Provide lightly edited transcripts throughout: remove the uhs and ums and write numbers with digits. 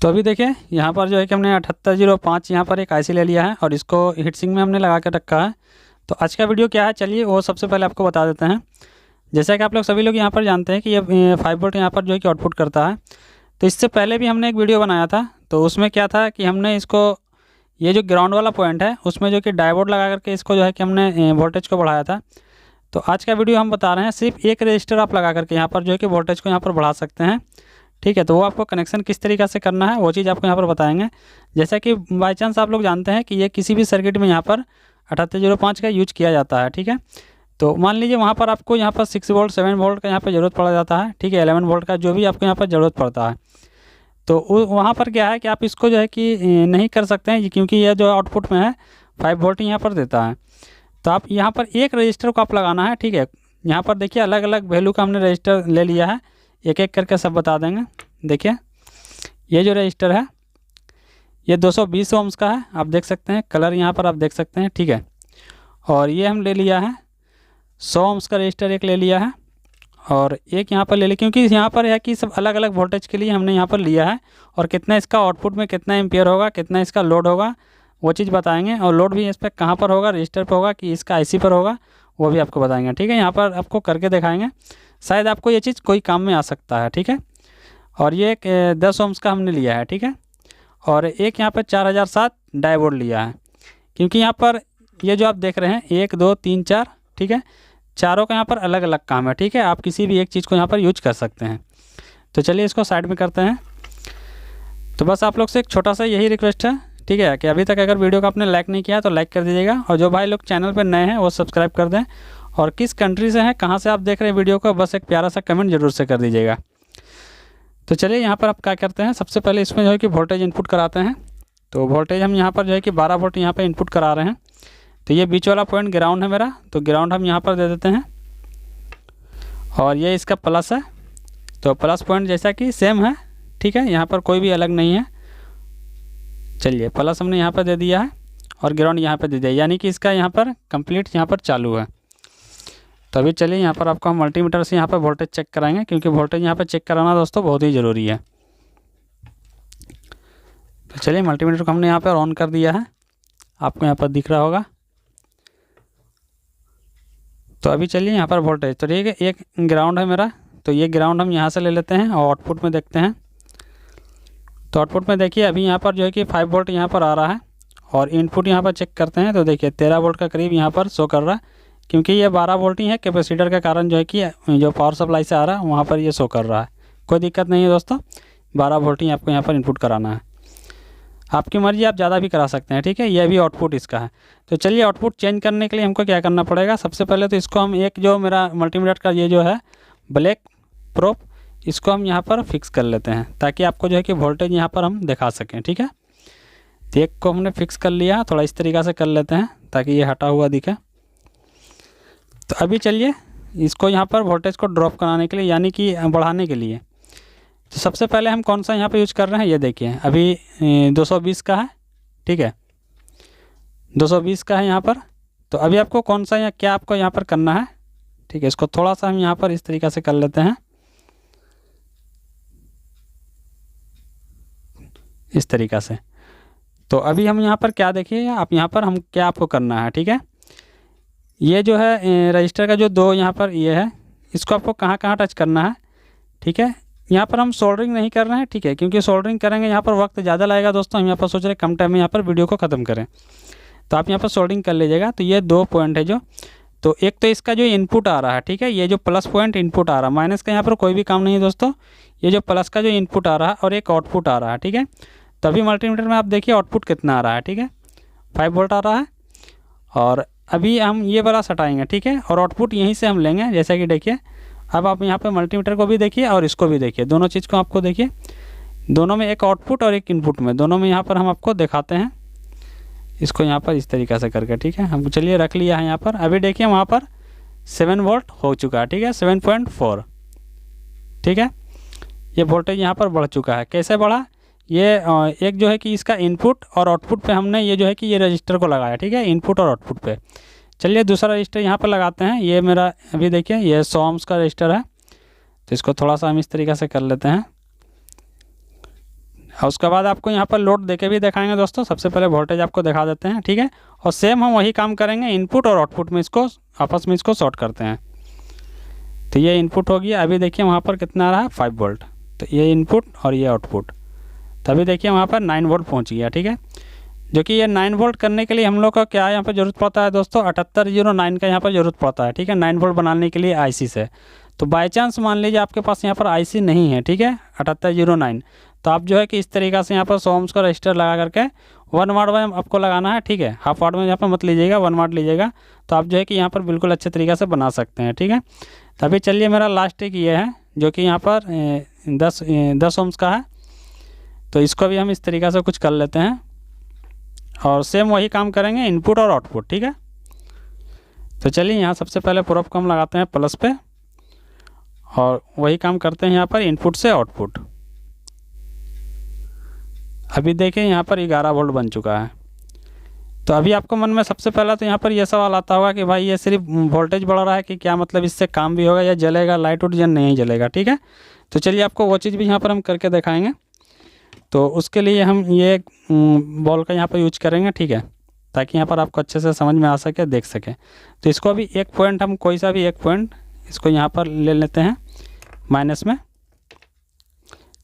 तो अभी देखिए यहाँ पर जो है कि हमने 7805 यहाँ पर एक आईसी ले लिया है और इसको हीटसिंक में हमने लगा के रखा है। तो आज का वीडियो क्या है, चलिए वो सबसे पहले आपको बता देते हैं। जैसा कि आप लोग सभी लोग यहाँ पर जानते हैं कि ये 5 वोल्ट यहाँ पर जो है कि आउटपुट करता है। तो इससे पहले भी हमने एक वीडियो बनाया था, तो उसमें क्या था कि हमने इसको ये जो ग्राउंड वाला पॉइंट है उसमें जो कि डायोड लगा करके इसको जो है कि हमने वोल्टेज को बढ़ाया था। तो आज का वीडियो हम बता रहे हैं सिर्फ एक रजिस्टर आप लगा करके यहाँ पर जो है कि वोल्टेज को यहाँ पर बढ़ा सकते हैं। ठीक है, तो वो आपको कनेक्शन किस तरीक़े से करना है वो चीज़ आपको यहाँ पर बताएंगे। जैसा कि बाई चांस आप लोग जानते हैं कि ये किसी भी सर्किट में यहाँ पर 7805 का यूज किया जाता है। ठीक है, तो मान लीजिए वहाँ पर आपको यहाँ पर 6 वोल्ट 7 वोल्ट का यहाँ पर ज़रूरत पड़ जाता है। ठीक है, 11 वोल्ट का जो भी आपको यहाँ पर ज़रूरत पड़ता है, तो वहाँ पर क्या है कि आप इसको जो है कि नहीं कर सकते हैं, क्योंकि यह जो आउटपुट में है 5 वोल्ट यहाँ पर देता है। तो आप यहाँ पर एक रजिस्टर को आप लगाना है। ठीक है, यहाँ पर देखिए अलग अलग वैल्यू का हमने रजिस्टर ले लिया है, एक एक करके सब बता देंगे। देखिए ये जो रजिस्टर है ये 220 ओम्स का है, आप देख सकते हैं, कलर यहाँ पर आप देख सकते हैं। ठीक है, और ये हम ले लिया है 100 ओम्स का रजिस्टर एक ले लिया है, और एक यहाँ पर ले लिया, क्योंकि यहाँ पर है कि सब अलग अलग वोल्टेज के लिए हमने यहाँ पर लिया है। और कितना इसका आउटपुट में कितना एम्पियर होगा, कितना इसका लोड होगा वो चीज़ बताएंगे। और लोड भी इस पर कहाँ पर होगा, रजिस्टर पर होगा कि इसका आईसी पर होगा, वो भी आपको बताएंगे। ठीक है, यहाँ पर आपको करके दिखाएंगे, शायद आपको ये चीज़ कोई काम में आ सकता है। ठीक है, और ये एक 10 ओम्स का हमने लिया है। ठीक है, और एक यहाँ पर 4007 डायोड लिया है, क्योंकि यहाँ पर ये जो आप देख रहे हैं 1 2 3 4, ठीक है, चारों का यहाँ पर अलग अलग काम है। ठीक है, आप किसी भी एक चीज़ को यहाँ पर यूज कर सकते हैं। तो चलिए इसको साइड में करते हैं। तो बस आप लोग से एक छोटा सा यही रिक्वेस्ट है, ठीक है, कि अभी तक अगर वीडियो को आपने लाइक नहीं किया तो लाइक कर दीजिएगा, और जो भाई लोग चैनल पर नए हैं वो सब्सक्राइब कर दें, और किस कंट्री से हैं, कहाँ से आप देख रहे हैं वीडियो को, बस एक प्यारा सा कमेंट जरूर से कर दीजिएगा। तो चलिए यहाँ पर आप क्या करते हैं, सबसे पहले इसमें जो है कि वोल्टेज इनपुट कराते हैं। तो वोल्टेज हम यहाँ पर जो है कि 12 वोल्ट यहाँ पर इनपुट करा रहे हैं। तो ये बीच वाला पॉइंट ग्राउंड है मेरा, तो ग्राउंड हम यहाँ पर दे देते हैं, और ये इसका प्लस है। तो प्लस पॉइंट जैसा कि सेम है, ठीक है, यहाँ पर कोई भी अलग नहीं है। चलिए प्लस हमने यहाँ पर दे दिया है और ग्राउंड यहाँ पर दे दिया, यानी कि इसका यहाँ पर कंप्लीट यहाँ पर चालू है। तो अभी चलिए यहाँ पर आपको हम मल्टीमीटर से यहाँ पर वोल्टेज चेक कराएंगे, क्योंकि वोल्टेज यहाँ पर चेक कराना दोस्तों बहुत ही ज़रूरी है। तो चलिए मल्टीमीटर को हमने यहाँ पर ऑन कर दिया है, आपको यहाँ पर दिख रहा होगा। तो अभी चलिए यहाँ पर वोल्टेज, तो ठीक है, एक ग्राउंड है मेरा, तो ये ग्राउंड हम यहाँ से ले लेते हैं और आउटपुट में देखते हैं। तो आउटपुट में देखिए अभी यहाँ पर जो है कि 5 वोल्ट यहाँ पर आ रहा है, और इनपुट यहाँ पर चेक करते हैं तो देखिए 13 वोल्ट का करीब यहाँ पर शो कर रहा है, क्योंकि ये 12 वोल्ट ही है, कैपेसिटर के कारण जो है कि जो पावर सप्लाई से आ रहा है वहाँ पर ये शो कर रहा है। कोई दिक्कत नहीं है दोस्तों, 12 वोल्ट ही आपको यहाँ पर इनपुट कराना है, आपकी मर्जी, आप ज़्यादा भी करा सकते हैं। ठीक है, ये भी आउटपुट इसका है। तो चलिए आउटपुट चेंज करने के लिए हमको क्या करना पड़ेगा, सबसे पहले तो इसको हम एक जो मेरा मल्टीमीटर का ये जो है ब्लैक प्रोब, इसको हम यहाँ पर फिक्स कर लेते हैं, ताकि आपको जो है कि वोल्टेज यहाँ पर हम दिखा सकें। ठीक है, तो एक को हमने फिक्स कर लिया, थोड़ा इस तरीक़ा से कर लेते हैं ताकि ये हटा हुआ दिखे। तो अभी चलिए इसको यहाँ पर वोल्टेज को ड्रॉप कराने के लिए, यानी कि बढ़ाने के लिए, तो सबसे पहले हम कौन सा यहाँ पे यूज कर रहे हैं, ये देखिए अभी 220 का है। ठीक है, 220 का है यहाँ पर। तो अभी आपको कौन सा या क्या आपको यहाँ पर करना है, ठीक है, इसको थोड़ा सा हम यहाँ पर इस तरीक़ा से कर लेते हैं, इस तरीक़ा से। तो अभी हम यहाँ पर क्या देखिए, आप यहाँ पर हम क्या आपको करना है, ठीक है, ये जो है रजिस्टर का जो दो यहाँ पर ये है, इसको आपको कहाँ कहाँ टच करना है। ठीक है, यहाँ पर हम सोल्डरिंग नहीं कर रहे हैं, ठीक है, क्योंकि सोल्डरिंग करेंगे यहाँ पर वक्त ज़्यादा लगेगा दोस्तों, हम यहाँ पर सोच रहे हैं कम टाइम में यहाँ पर वीडियो को ख़त्म करें। तो आप यहाँ पर सोल्डरिंग कर लीजिएगा। तो ये 2 पॉइंट है जो, तो एक तो इसका जो इनपुट आ रहा है, ठीक है, ये जो प्लस पॉइंट इनपुट आ रहा है, माइनस का यहाँ पर कोई भी काम नहीं है दोस्तों, ये जो प्लस का जो इनपुट आ रहा है और एक आउटपुट आ रहा है। ठीक है, तो अभी मल्टीमीटर में आप देखिए आउटपुट कितना आ रहा है, ठीक है, 5 वोल्ट आ रहा है, और अभी हम ये वाला हटाएंगे। ठीक है, और आउटपुट यहीं से हम लेंगे, जैसा कि देखिए अब आप यहाँ पे मल्टीमीटर को भी देखिए और इसको भी देखिए, दोनों चीज़ को आपको देखिए, दोनों में एक आउटपुट और एक इनपुट में, दोनों में यहाँ पर हम आपको दिखाते हैं इसको यहाँ पर इस तरीक़े से करके। ठीक है, हम चलिए रख लिया है यहाँ पर। अभी देखिए वहाँ पर 7 वोल्ट हो चुका है, ठीक है, 7.4। ठीक है, ये वोल्टेज यहाँ पर बढ़ चुका है। कैसे बढ़ा, ये एक जो है कि इसका इनपुट और आउटपुट पे हमने ये जो है कि ये रजिस्टर को लगाया। ठीक है, इनपुट और आउटपुट पे। चलिए दूसरा रजिस्टर यहाँ पर लगाते हैं, ये मेरा अभी देखिए ये 100 ओम्स का रजिस्टर है, तो इसको थोड़ा सा हम इस तरीक़े से कर लेते हैं। और उसके बाद आपको यहाँ पर लोड देके भी दिखाएंगे दोस्तों। सबसे पहले वोल्टेज आपको दिखा देते हैं, ठीक है। और सेम हम वही काम करेंगे, इनपुट और आउटपुट में इसको आपस में इसको शॉर्ट करते हैं। तो ये इनपुट हो गया। अभी देखिए वहाँ पर कितना आ रहा है, 5 वोल्ट। तो ये इनपुट और ये आउटपुट, तभी देखिए वहाँ पर 9 वोल्ट पहुँच गया, ठीक है। जो कि ये 9 वोल्ट करने के लिए हम लोग का क्या यहाँ पर ज़रूरत पड़ता है दोस्तों, 7809 का यहाँ पर ज़रूरत पड़ता है, ठीक है, 9 वोल्ट बनाने के लिए आईसी से। तो बाय चांस मान लीजिए आपके पास यहाँ पर आईसी नहीं है, ठीक है, 7809, तो आप जो है कि इस तरीक़ा से यहाँ पर 100 ohms का रजिस्टर लगा करके 1 वाट में आपको लगाना है, ठीक है। हाफ वाट में यहाँ पर मत लीजिएगा, 1 वाट लीजिएगा, तो आप जो है कि यहाँ पर बिल्कुल अच्छे तरीक़े से बना सकते हैं, ठीक है। तभी चलिए मेरा लास्ट एक ये है जो कि यहाँ पर 10 ohms का है। तो इसको भी हम इस तरीक़ा से कुछ कर लेते हैं और सेम वही काम करेंगे, इनपुट और आउटपुट, ठीक है। तो चलिए यहाँ सबसे पहले प्रोब को हम लगाते हैं प्लस पे और वही काम करते हैं यहाँ पर इनपुट से आउटपुट। अभी देखें यहाँ पर 11 वोल्ट बन चुका है। तो अभी आपको मन में सबसे पहला तो यहाँ पर यह सवाल आता होगा कि भाई ये सिर्फ वोल्टेज बढ़ रहा है कि क्या मतलब इससे काम भी होगा या जलेगा, लाइट उट जन नहीं जलेगा, ठीक है। तो चलिए आपको वो चीज़ भी यहाँ पर हम करके दिखाएंगे। तो उसके लिए हम ये बॉल का यहाँ पर यूज करेंगे, ठीक है, ताकि यहाँ पर आपको अच्छे से समझ में आ सके, देख सके। तो इसको अभी एक पॉइंट, हम कोई सा भी एक पॉइंट इसको यहाँ पर ले लेते हैं माइनस में।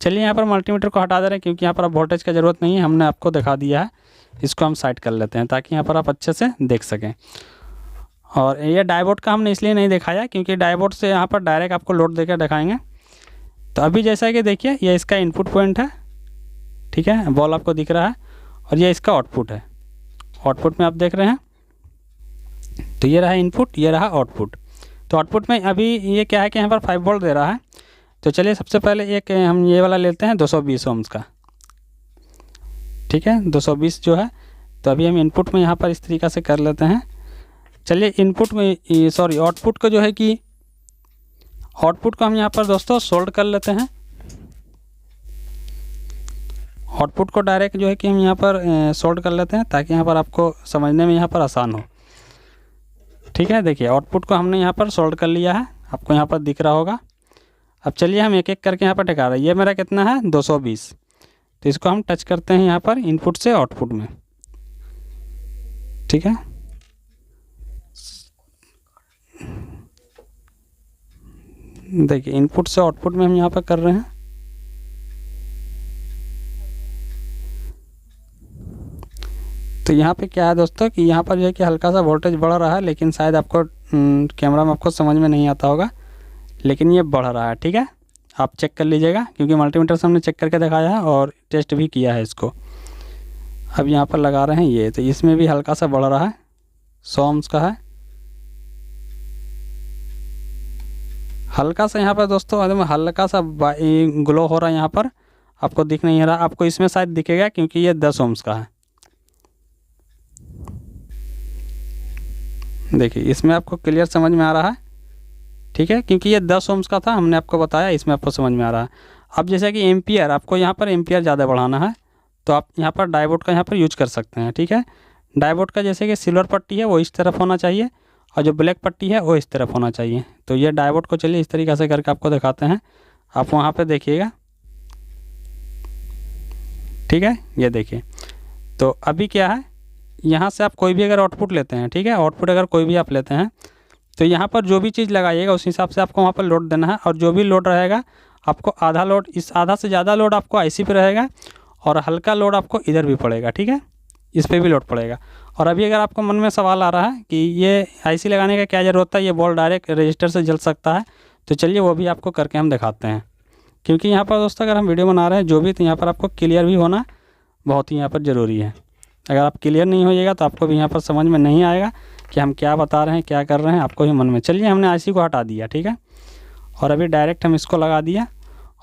चलिए यहाँ पर मल्टीमीटर को हटा दे रहे हैं क्योंकि यहाँ पर अब वोल्टेज का ज़रूरत नहीं है, हमने आपको दिखा दिया है। इसको हम साइड कर लेते हैं ताकि यहाँ पर आप अच्छे से देख सकें। और ये डायोड का हमने इसलिए नहीं दिखाया क्योंकि डायोड से यहाँ पर डायरेक्ट आपको लोड देकर दिखाएंगे। तो अभी जैसा कि देखिए ये इसका इनपुट पॉइंट है, ठीक है, बॉल आपको दिख रहा है, और ये इसका आउटपुट है। आउटपुट में आप देख रहे हैं, तो ये रहा इनपुट, ये रहा आउटपुट। तो आउटपुट में अभी ये क्या है कि यहाँ पर 5 वोल्ट दे रहा है। तो चलिए सबसे पहले एक हम ये वाला लेते हैं 220 ohms का, ठीक है, 220 जो है। तो अभी हम इनपुट में यहाँ पर इस तरीक़ा से कर लेते हैं। चलिए इनपुट में सॉरी आउटपुट को जो है कि आउटपुट को हम यहाँ पर दोस्तों सोल्ड कर लेते हैं। आउटपुट को डायरेक्ट जो है कि हम यहाँ पर सोल्ड कर लेते हैं ताकि यहाँ पर आपको समझने में यहाँ पर आसान हो, ठीक है। देखिए आउटपुट को हमने यहाँ पर सोल्ड कर लिया है, आपको यहाँ पर दिख रहा होगा। अब चलिए हम एक एक करके यहाँ पर टिका रहे हैं। ये मेरा कितना है, 220। तो इसको हम टच करते हैं यहाँ पर इनपुट से आउटपुट में, ठीक है। देखिए इनपुट से आउटपुट में हम यहाँ पर कर रहे हैं। तो यहाँ पे क्या है दोस्तों कि यहाँ पर जो है कि हल्का सा वोल्टेज बढ़ रहा है, लेकिन शायद आपको कैमरा में आपको समझ में नहीं आता होगा, लेकिन ये बढ़ रहा है, ठीक है। आप चेक कर लीजिएगा क्योंकि मल्टीमीटर से हमने चेक करके दिखाया है और टेस्ट भी किया है इसको। अब यहाँ पर लगा रहे हैं ये, तो इसमें भी हल्का सा बढ़ रहा है, 100 ohms का है। हल्का सा यहाँ पर दोस्तों एकदम हल्का सा ग्लो हो रहा है, यहाँ पर आपको दिख नहीं रहा, आपको इसमें शायद दिखेगा क्योंकि ये 10 ohms का है। देखिए इसमें आपको क्लियर समझ में आ रहा है, ठीक है, क्योंकि ये 10 ohms का था, हमने आपको बताया, इसमें आपको समझ में आ रहा है। अब जैसे कि एम्पियर, आपको यहाँ पर एम्पियर ज़्यादा बढ़ाना है तो आप यहाँ पर डायोड का यहाँ पर यूज कर सकते हैं, ठीक है। डायोड का जैसे कि सिल्वर पट्टी है वो इस तरफ होना चाहिए और जो ब्लैक पट्टी है वो इस तरफ होना चाहिए। तो ये डायोड को चलिए इस तरीक़े से करके आपको दिखाते हैं, आप वहाँ पर देखिएगा, ठीक है। ये देखिए, तो अभी क्या है, यहाँ से आप कोई भी अगर आउटपुट लेते हैं, ठीक है, आउटपुट अगर कोई भी आप लेते हैं तो यहाँ पर जो भी चीज़ लगाइएगा उस हिसाब से आपको वहाँ पर लोड देना है। और जो भी लोड रहेगा आपको आधा लोड, इस आधा से ज़्यादा लोड आपको आईसी पे रहेगा और हल्का लोड आपको इधर भी पड़ेगा, ठीक है, इस पर भी लोड पड़ेगा। और अभी अगर आपको मन में सवाल आ रहा है कि ये आईसी लगाने का क्या ज़रूरत है, ये बॉल डायरेक्ट रजिस्टर से जल सकता है, तो चलिए वो भी आपको करके हम दिखाते हैं। क्योंकि यहाँ पर दोस्तों अगर हम वीडियो बना रहे हैं जो भी, तो यहाँ पर आपको क्लियर भी होना बहुत ही यहाँ पर ज़रूरी है। अगर आप क्लियर नहीं होइएगा तो आपको भी यहाँ पर समझ में नहीं आएगा कि हम क्या बता रहे हैं, क्या कर रहे हैं, आपको ही मन में। चलिए हमने आईसी को हटा दिया, ठीक है, और अभी डायरेक्ट हम इसको लगा दिया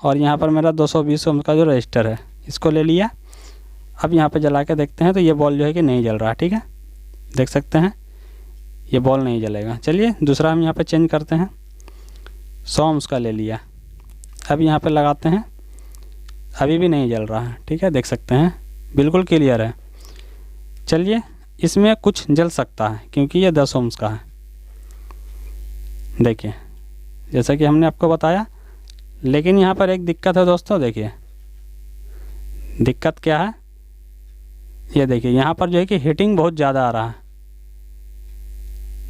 और यहाँ पर मेरा 220 ohms का जो रजिस्टर है इसको ले लिया। अब यहाँ पे जला के देखते हैं तो ये बॉल जो है कि नहीं जल रहा, ठीक है, देख सकते हैं ये बॉल नहीं जलेगा। चलिए दूसरा हम यहाँ पे चेंज करते हैं, 100 ohms का ले लिया। अब यहाँ पे लगाते हैं, अभी भी नहीं जल रहा है, ठीक है, देख सकते हैं बिल्कुल क्लियर है। चलिए इसमें कुछ जल सकता है क्योंकि ये 10 ohms का है। देखिए जैसा कि हमने आपको बताया, लेकिन यहाँ पर एक दिक्कत है दोस्तों, देखिए दिक्कत क्या है, ये देखिए यहाँ पर जो है कि हीटिंग बहुत ज़्यादा आ रहा है।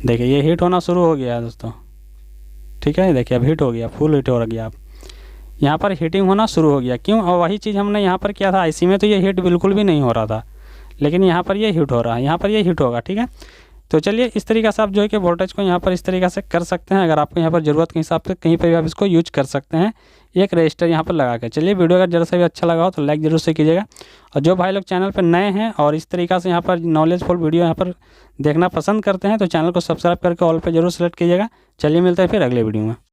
देखिए ये हीट होना शुरू हो गया है दोस्तों, ठीक है। देखिए अब हीट हो गया, फुल हीट हो गया। अब यहाँ पर हीटिंग होना शुरू हो गया, क्यों? और वही चीज़ हमने यहाँ पर किया था आईसी में, तो ये हीट बिल्कुल भी नहीं हो रहा था, लेकिन यहाँ पर ये हीट हो रहा है, यहाँ पर ये हीट होगा, ठीक है। तो चलिए इस तरीक़े से आप जो है कि वोल्टेज को यहाँ पर इस तरीक़े से कर सकते हैं। अगर आपको यहाँ पर ज़रूरत के हिसाब से कहीं पर भी आप इसको यूज कर सकते हैं, एक रजिस्टर यहाँ पर लगा के। चलिए वीडियो अगर जरा सा भी अच्छा लगा हो तो लाइक ज़रूर से कीजिएगा, और जो भाई लोग चैनल पर नए हैं और इस तरीक़े से यहाँ पर नॉलेजफुल वीडियो यहाँ पर देखना पसंद करते हैं, तो चैनल को सब्सक्राइब करके ऑल पे जरूर सेलेक्ट कीजिएगा। चलिए मिलते हैं फिर अगले वीडियो में।